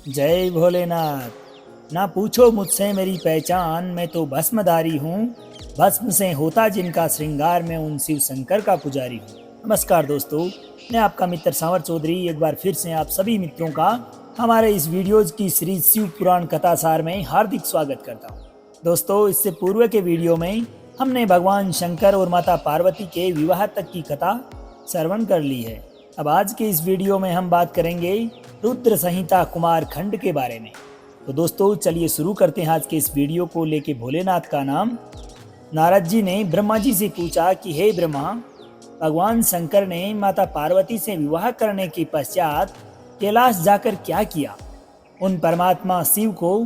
जय भोलेनाथ। ना पूछो मुझसे मेरी पहचान, मैं तो भस्मधारी हूँ। भस्म से होता जिनका श्रृंगार, मैं उन शिव शंकर का पुजारी हूँ। नमस्कार दोस्तों, मैं आपका मित्र सांवर चौधरी एक बार फिर से आप सभी मित्रों का हमारे इस वीडियोज की सीरीज शिव पुराण कथासार में हार्दिक स्वागत करता हूँ। दोस्तों, इससे पूर्व के वीडियो में हमने भगवान शंकर और माता पार्वती के विवाह तक की कथा श्रवण कर ली है। अब आज के इस वीडियो में हम बात करेंगे रुद्र संहिता कुमार खंड के बारे में। तो दोस्तों चलिए शुरू करते हैं आज के इस वीडियो को लेके भोलेनाथ का नाम। नारद जी ने ब्रह्मा जी से पूछा कि हे ब्रह्मा, भगवान शंकर ने माता पार्वती से विवाह करने के पश्चात कैलाश जाकर क्या किया? उन परमात्मा शिव को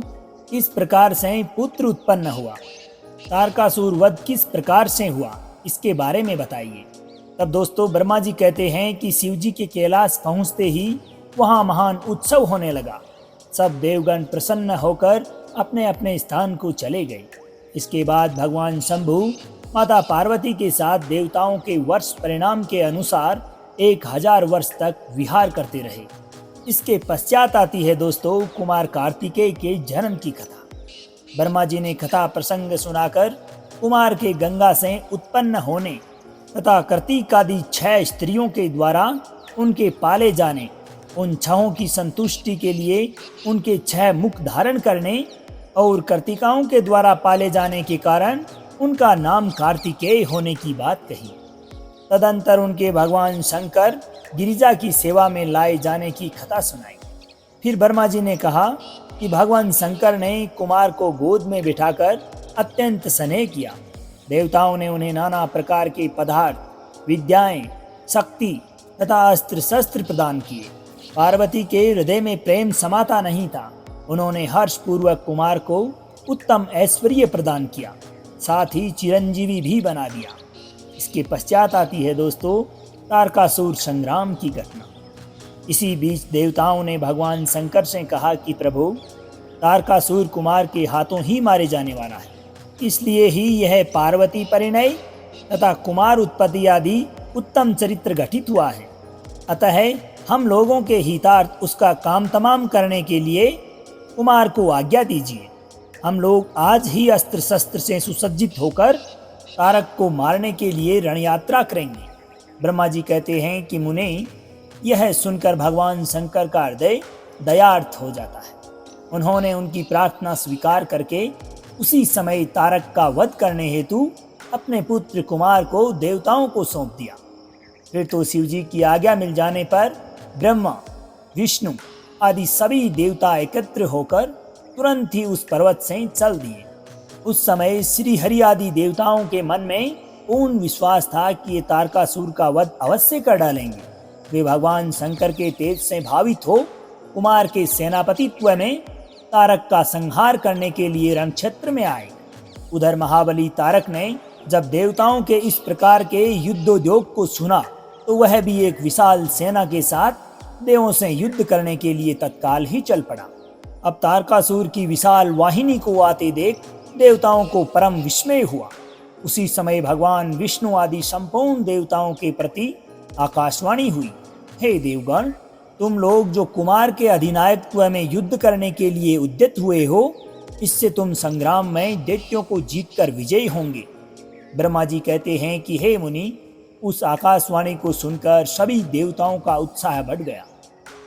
किस प्रकार से पुत्र उत्पन्न हुआ? तारकासुर वध किस प्रकार से हुआ? इसके बारे में बताइए। तब दोस्तों ब्रह्मा जी कहते हैं कि शिव जी के कैलाश पहुंचते ही वहां महान उत्सव होने लगा। सब देवगण प्रसन्न होकर अपने अपने स्थान को चले गए। इसके बाद भगवान शंभु माता पार्वती के साथ देवताओं के वर्ष परिणाम के अनुसार 1000 वर्ष तक विहार करते रहे। इसके पश्चात आती है दोस्तों कुमार कार्तिकेय के जन्म की कथा। ब्रह्मा जी ने कथा प्रसंग सुनाकर कुमार के गंगा से उत्पन्न होने तथा कार्तिक आदि 6 स्त्रियों के द्वारा उनके पाले जाने, उन 6 की संतुष्टि के लिए उनके 6 मुख धारण करने और कार्तिकाओं के द्वारा पाले जाने के कारण उनका नाम कार्तिकेय होने की बात कही। तदंतर उनके भगवान शंकर गिरिजा की सेवा में लाए जाने की कथा सुनाई। फिर ब्रह्मा जी ने कहा कि भगवान शंकर ने कुमार को गोद में बिठाकर अत्यंत स्नेह किया। देवताओं ने उन्हें नाना प्रकार के पदार्थ, विद्याएं, शक्ति तथा अस्त्र शस्त्र प्रदान किए। पार्वती के हृदय में प्रेम समाता नहीं था। उन्होंने हर्षपूर्वक कुमार को उत्तम ऐश्वर्य प्रदान किया, साथ ही चिरंजीवी भी बना दिया। इसके पश्चात आती है दोस्तों तारकासुर संग्राम की घटना। इसी बीच देवताओं ने भगवान शंकर से कहा कि प्रभु, तारकासुर कुमार के हाथों ही मारे जाने वाला है, इसलिए ही यह पार्वती परिणय तथा कुमार उत्पत्ति आदि उत्तम चरित्र घटित हुआ है। अतः हम लोगों के हितार्थ उसका काम तमाम करने के लिए कुमार को आज्ञा दीजिए। हम लोग आज ही अस्त्र शस्त्र से सुसज्जित होकर तारक को मारने के लिए रणयात्रा करेंगे। ब्रह्मा जी कहते हैं कि मुने, यह सुनकर भगवान शंकर का हृदय दयार्थ हो जाता है। उन्होंने उनकी प्रार्थना स्वीकार करके उसी समय तारक का वध करने हेतु अपने पुत्र कुमार को देवताओं को सौंप दिया। फिर तो शिव जी की आज्ञा मिल जाने पर ब्रह्मा, विष्णु आदि सभी देवता एकत्र होकर तुरंत ही उस पर्वत से चल दिए। उस समय श्री हरि आदि देवताओं के मन में पूर्ण विश्वास था कि ये तारकासुर का वध अवश्य कर डालेंगे। वे भगवान शंकर के तेज से भावित हो कुमार के सेनापतित्व में तारक का संहार करने के लिए रणक्षेत्र में आए। उधर महाबली तारक ने जब देवताओं के इस प्रकार के युद्धोद्योग को सुना तो वह भी एक विशाल सेना के साथ देवों से युद्ध करने के लिए तत्काल ही चल पड़ा। अब तारकासुर की विशाल वाहिनी को आते देख देवताओं को परम विस्मय हुआ। उसी समय भगवान विष्णु आदि संपूर्ण देवताओं के प्रति आकाशवाणी हुई, हे देवगण, तुम लोग जो कुमार के अधिनायकत्व में युद्ध करने के लिए उद्यत हुए हो, इससे तुम संग्राम में दैत्यों को जीतकर विजयी होंगे। ब्रह्मा जी कहते हैं कि हे मुनि, उस आकाशवाणी को सुनकर सभी देवताओं का उत्साह बढ़ गया।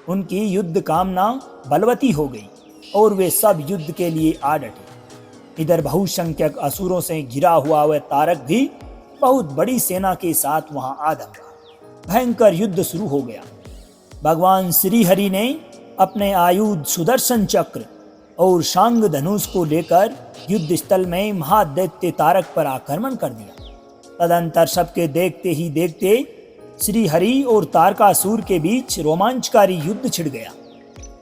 उनकी युद्ध कामना बलवती हो गई और वे सब युद्ध के लिए आ डटे। इधर बहुसंख्यक असुरों से घिरा हुआ वह तारक भी बहुत बड़ी सेना के साथ वहां आ धमका। भयंकर युद्ध शुरू हो गया। भगवान श्री हरि ने अपने आयुध सुदर्शन चक्र और शांग धनुष को लेकर युद्ध स्थल में महादैत्य तारक पर आक्रमण कर दिया। तदंतर सबके देखते ही देखते श्री हरि और तारकासुर के बीच रोमांचकारी युद्ध छिड़ गया।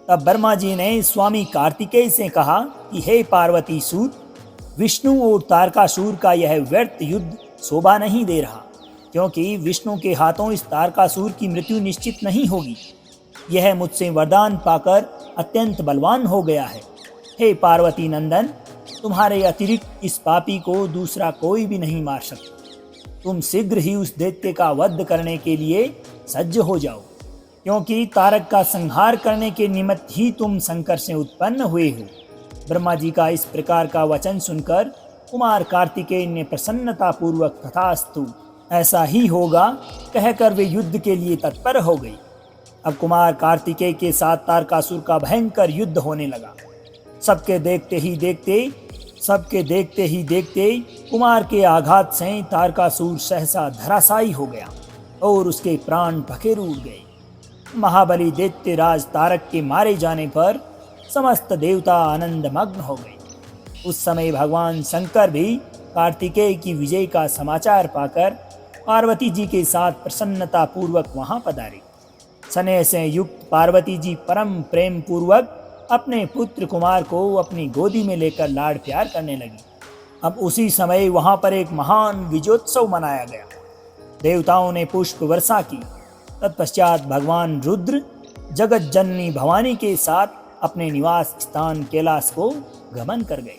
तब ब्रह्मा जी ने स्वामी कार्तिकेय से कहा कि हे पार्वती सूत, विष्णु और तारकासुर का यह व्यर्थ युद्ध शोभा नहीं दे रहा, क्योंकि विष्णु के हाथों इस तारकासुर की मृत्यु निश्चित नहीं होगी। यह मुझसे वरदान पाकर अत्यंत बलवान हो गया है। हे पार्वती नंदन, तुम्हारे अतिरिक्त इस पापी को दूसरा कोई भी नहीं मार सकता। तुम शीघ्र ही उस दैत्य का वध करने के लिए सज्ज हो जाओ। क्योंकि तारक का संहार करने के निमित्त ही तुम शंकर से उत्पन्न हुए हो। ब्रह्मा जी का इस प्रकार का वचन सुनकर कुमार कार्तिकेय ने प्रसन्नता पूर्वक तथास्तु, ऐसा ही होगा कहकर वे युद्ध के लिए तत्पर हो गई। अब कुमार कार्तिकेय के साथ तारकासुर का भयंकर युद्ध होने लगा। सबके देखते ही देखते कुमार के आघात से तारकासुर सहसा धराशायी हो गया और उसके प्राण पखेरु उड़ गए। महाबली दैत्यराज तारक के मारे जाने पर समस्त देवता आनंदमग्न हो गए। उस समय भगवान शंकर भी कार्तिकेय की विजय का समाचार पाकर पार्वती जी के साथ प्रसन्नता पूर्वक वहां पधारे। स्नेह से युक्त पार्वती जी परम प्रेम पूर्वक अपने पुत्र कुमार को अपनी गोदी में लेकर लाड प्यार करने लगी। अब उसी समय वहां पर एक महान विजयोत्सव मनाया गया। देवताओं ने पुष्प वर्षा की। तत्पश्चात भगवान रुद्र जगत जननी भवानी के साथ अपने निवास स्थान कैलाश को गमन कर गए।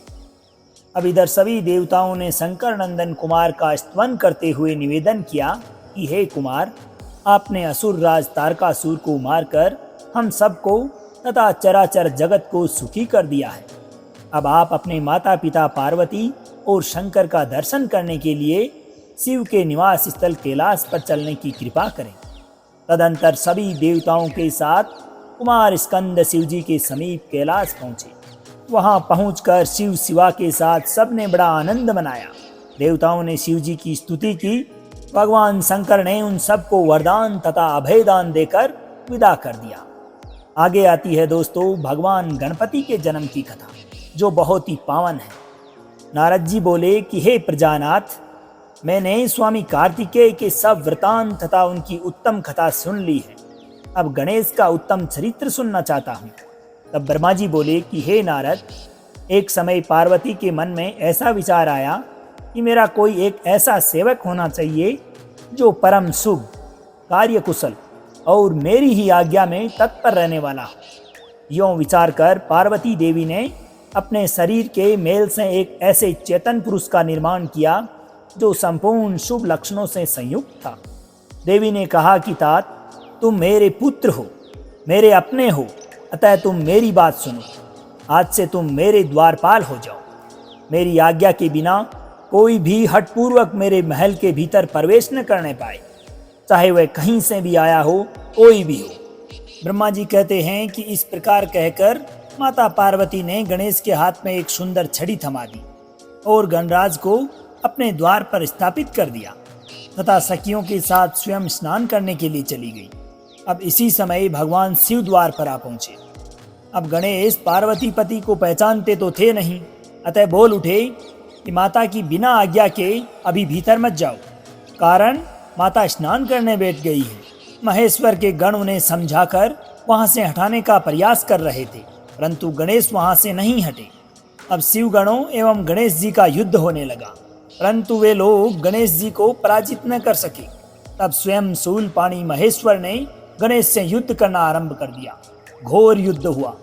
अब इधर सभी देवताओं ने शंकर नंदन कुमार का स्तवन करते हुए निवेदन किया कि हे कुमार, आपने असुर राज तारकासुर को मारकर हम सबको तथा चराचर जगत को सुखी कर दिया है। अब आप अपने माता पिता पार्वती और शंकर का दर्शन करने के लिए शिव के निवास स्थल कैलाश पर चलने की कृपा करें। तदंतर सभी देवताओं के साथ कुमार स्कंद शिव जी के समीप कैलाश पहुंचे। वहां पहुंचकर शिव शिवा के साथ सबने बड़ा आनंद मनाया। देवताओं ने शिव जी की स्तुति की। भगवान शंकर ने उन सबको वरदान तथा अभयदान देकर विदा कर दिया। आगे आती है दोस्तों भगवान गणपति के जन्म की कथा, जो बहुत ही पावन है। नारद जी बोले कि हे प्रजानाथ, मैंने स्वामी कार्तिकेय के सब वृतांत तथा उनकी उत्तम कथा सुन ली है। अब गणेश का उत्तम चरित्र सुनना चाहता हूँ। तब ब्रह्मा जी बोले कि हे नारद, एक समय पार्वती के मन में ऐसा विचार आया कि मेरा कोई एक ऐसा सेवक होना चाहिए जो परम शुभ, कार्यकुशल और मेरी ही आज्ञा में तत्पर रहने वाला हो। यों विचार कर पार्वती देवी ने अपने शरीर के मेल से एक ऐसे चेतन पुरुष का निर्माण किया जो संपूर्ण शुभ लक्षणों से संयुक्त था। देवी ने कहा कि तात, तुम मेरे पुत्र हो, मेरे अपने हो, अतः तुम मेरी बात सुनो। आज से तुम मेरे द्वारपाल हो जाओ। मेरी आज्ञा के बिना कोई भी हठपूर्वक मेरे महल के भीतर प्रवेश न करने पाए, चाहे वह कहीं से भी आया हो, कोई भी हो। ब्रह्मा जी कहते हैं कि इस प्रकार कहकर माता पार्वती ने गणेश के हाथ में एक सुंदर छड़ी थमा दी और गणराज को अपने द्वार पर स्थापित कर दिया तथा सखियों के साथ स्वयं स्नान करने के लिए चली गई। अब इसी समय भगवान शिव द्वार पर आ पहुंचे। अब गणेश पार्वती पति को पहचानते तो थे नहीं, अतः बोल उठे कि माता की बिना आज्ञा के अभी भीतर मत जाओ, कारण माता स्नान करने बैठ गई है। महेश्वर के गण उन्हें समझाकर वहां से हटाने का प्रयास कर रहे थे, परंतु गणेश वहां से नहीं हटे। अब शिव गणों एवं गणेश जी का युद्ध होने लगा, परंतु वे लोग गणेश जी को पराजित न कर सके। तब स्वयं शूलपाणी महेश्वर ने गणेश से युद्ध करना आरंभ कर दिया। घोर युद्ध हुआ।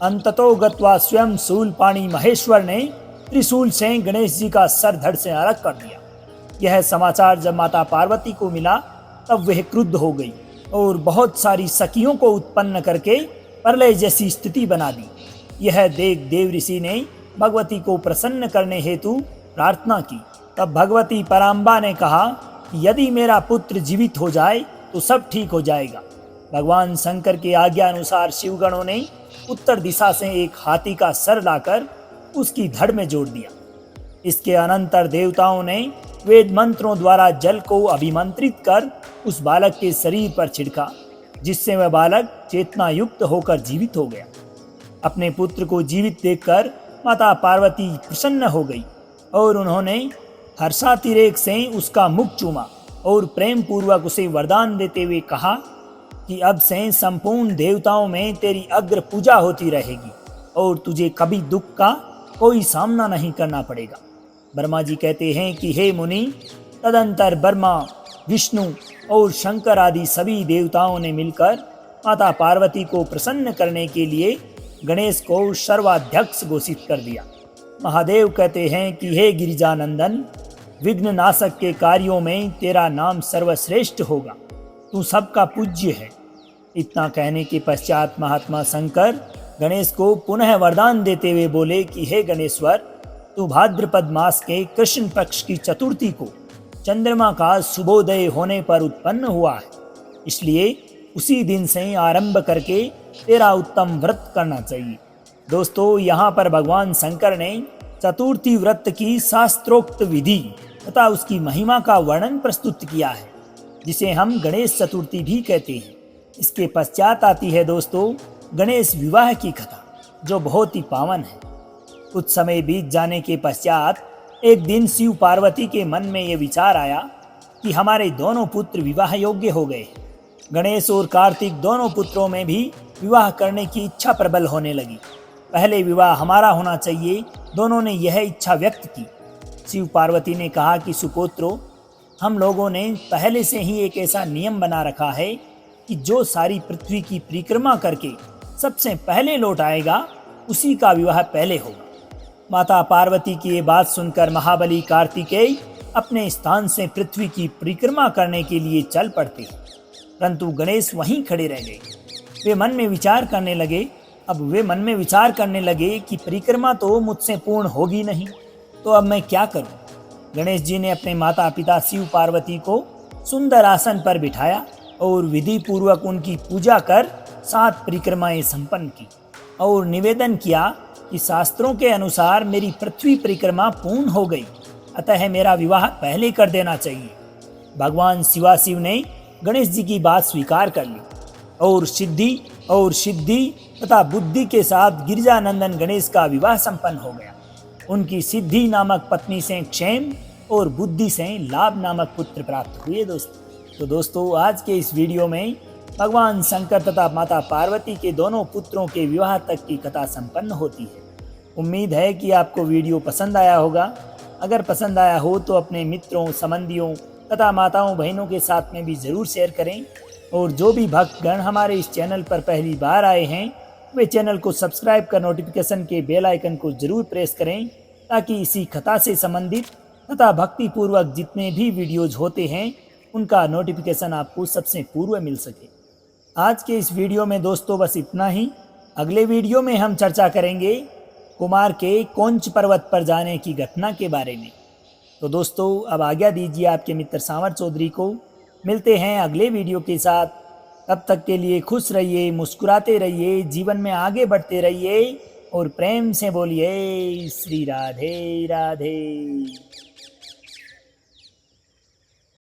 अंततो गत्वा स्वयं शूलपाणी महेश्वर ने त्रिशूल से गणेश जी का सर धड़ से अलग कर दिया। यह समाचार जब माता पार्वती को मिला तब वह क्रुद्ध हो गई और बहुत सारी सखियों को उत्पन्न करके प्रलय जैसी स्थिति बना दी। यह देख देव ऋषि ने भगवती को प्रसन्न करने हेतु प्रार्थना की। तब भगवती पराम्बा ने कहा कि यदि मेरा पुत्र जीवित हो जाए तो सब ठीक हो जाएगा। भगवान शंकर की आज्ञा अनुसार शिवगणों ने उत्तर दिशा से एक हाथी का सर लाकर उसकी धड़ में जोड़ दिया। इसके अनंतर देवताओं ने वेद मंत्रों द्वारा जल को अभिमंत्रित कर उस बालक के शरीर पर छिड़का, जिससे वह बालक चेतना युक्त होकर जीवित हो गया। अपने पुत्र को जीवित देखकर माता पार्वती प्रसन्न हो गई और उन्होंने हर्षातिरेक से उसका मुख चूमा और प्रेम पूर्वक उसे वरदान देते हुए कहा कि अब से संपूर्ण देवताओं में तेरी अग्र पूजा होती रहेगी और तुझे कभी दुख का कोई सामना नहीं करना पड़ेगा। ब्रह्मा जी कहते हैं कि हे मुनि, तदंतर ब्रह्मा, विष्णु और शंकर आदि सभी देवताओं ने मिलकर माता पार्वती को प्रसन्न करने के लिए गणेश को सर्वाध्यक्ष घोषित कर दिया। महादेव कहते हैं कि हे गिरिजानंदन, विघ्न नाशक के कार्यों में तेरा नाम सर्वश्रेष्ठ होगा। तू सबका पूज्य है। इतना कहने के पश्चात महात्मा शंकर गणेश को पुनः वरदान देते हुए बोले कि हे गणेश्वर, तू भाद्रपद मास के कृष्ण पक्ष की चतुर्थी को चंद्रमा का शुभोदय होने पर उत्पन्न हुआ है, इसलिए उसी दिन से आरंभ करके तेरा उत्तम व्रत करना चाहिए। दोस्तों, यहाँ पर भगवान शंकर ने चतुर्थी व्रत की शास्त्रोक्त विधि तथा उसकी महिमा का वर्णन प्रस्तुत किया है, जिसे हम गणेश चतुर्थी भी कहते हैं। इसके पश्चात आती है दोस्तों गणेश विवाह की कथा, जो बहुत ही पावन है। कुछ समय बीत जाने के पश्चात एक दिन शिव पार्वती के मन में यह विचार आया कि हमारे दोनों पुत्र विवाह योग्य हो गए। गणेश और कार्तिक दोनों पुत्रों में भी विवाह करने की इच्छा प्रबल होने लगी। पहले विवाह हमारा होना चाहिए, दोनों ने यह इच्छा व्यक्त की। शिव पार्वती ने कहा कि सुपुत्रों, हम लोगों ने पहले से ही एक ऐसा नियम बना रखा है कि जो सारी पृथ्वी की परिक्रमा करके सबसे पहले लौट आएगा, उसी का विवाह पहले होगा। माता पार्वती की ये बात सुनकर महाबली कार्तिकेय अपने स्थान से पृथ्वी की परिक्रमा करने के लिए चल पड़ते हैं, परंतु गणेश वहीं खड़े रह गए। वे मन में विचार करने लगे कि परिक्रमा तो मुझसे पूर्ण होगी नहीं, तो अब मैं क्या करूं। गणेश जी ने अपने माता पिता शिव पार्वती को सुंदर आसन पर बिठाया और विधि पूर्वक उनकी पूजा कर 7 परिक्रमाएं संपन्न की और निवेदन किया कि शास्त्रों के अनुसार मेरी पृथ्वी परिक्रमा पूर्ण हो गई, अतः मेरा विवाह पहले कर देना चाहिए। भगवान शिवाशिव ने गणेश जी की बात स्वीकार कर ली और सिद्धि तथा बुद्धि के साथ गिरिजानंदन गणेश का विवाह संपन्न हो गया। उनकी सिद्धि नामक पत्नी से क्षेम और बुद्धि से लाभ नामक पुत्र प्राप्त हुए। तो दोस्तों, आज के इस वीडियो में भगवान शंकर तथा माता पार्वती के दोनों पुत्रों के विवाह तक की कथा संपन्न होती है। उम्मीद है कि आपको वीडियो पसंद आया होगा। अगर पसंद आया हो तो अपने मित्रों, संबंधियों तथा माताओं बहनों के साथ में भी ज़रूर शेयर करें। और जो भी भक्तगण हमारे इस चैनल पर पहली बार आए हैं, वे चैनल को सब्सक्राइब कर नोटिफिकेशन के बेल आइकन को ज़रूर प्रेस करें, ताकि इसी कथा से संबंधित तथा भक्ति पूर्वक जितने भी वीडियोज होते हैं उनका नोटिफिकेशन आपको सबसे पूर्व मिल सके। आज के इस वीडियो में दोस्तों बस इतना ही। अगले वीडियो में हम चर्चा करेंगे कुमार के कोंच पर्वत पर जाने की घटना के बारे में। तो दोस्तों, अब आज्ञा दीजिए आपके मित्र सांवर चौधरी को। मिलते हैं अगले वीडियो के साथ। तब तक के लिए खुश रहिए, मुस्कुराते रहिए, जीवन में आगे बढ़ते रहिए और प्रेम से बोलिए श्री राधे राधे।